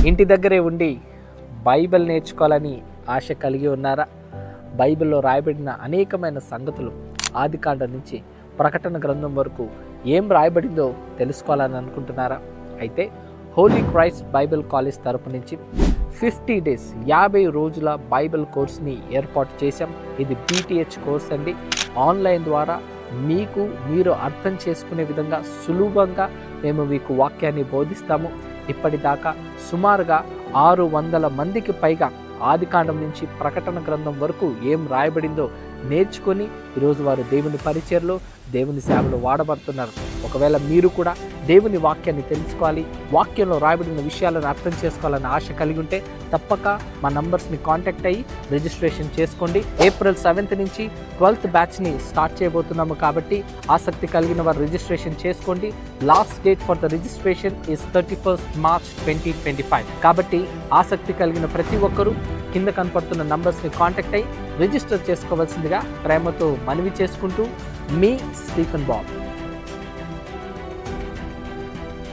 ఇంటి దగ్గరే ఉండి బైబిల్ నేర్చుకోవాలని ఆశ కలిగి ఉన్నారా? బైబిల్లో రాయబడిన అనేకమైన సంగతులు ఆదికాండం నుంచి ప్రకటన గ్రంథం వరకు ఏం రాయబడిందో తెలుసుకోవాలని అనుకుంటున్నారా? అయితే హోలీ క్రైస్ట్ బైబిల్ కాలేజ్ తరపు నుంచి 50 డేస్ 50 రోజుల బైబిల్ కోర్స్ని ఏర్పాటు చేశాం. ఇది BTH కోర్స్ అండి. ఆన్లైన్ ద్వారా మీరు అర్థం చేసుకునే విధంగా సులభంగా మేము మీకు వాక్యాన్ని బోధిస్తాము. ఇప్పటిదాకా సుమారుగా 600 మందికి పైగా ఆదికాండం నుంచి ప్రకటన గ్రంథం వరకు ఏం రాయబడిందో నేర్చుకొని ఈరోజు వారు దేవుని పరిచర్లో దేవుని సేవలో వాడబడుతున్నారు. ఒకవేళ మీరు కూడా దేవుని వాక్యాన్ని తెలుసుకోవాలి, వాక్యంలో రాయబడిన విషయాలను అర్థం చేసుకోవాలని ఆశ కలిగి ఉంటే తప్పక మా నంబర్స్ని కాంటాక్ట్ అయ్యి రిజిస్ట్రేషన్ చేసుకోండి. April 7th నుంచి 12th బ్యాచ్ని స్టార్ట్ చేయబోతున్నాము కాబట్టి ఆసక్తి కలిగిన వారు రిజిస్ట్రేషన్ చేసుకోండి. Last date for the registration is 31st March 2025. కాబట్టి ఆసక్తి కలిగిన ప్రతి ఒక్కరూ కింద కనపడుతున్న నంబర్స్ని కాంటాక్ట్ అయ్యి రిజిస్టర్ చేసుకోవాల్సిందిగా ప్రేమతో మనవి చేసుకుంటూ మీ స్టీఫెన్ బాబ్.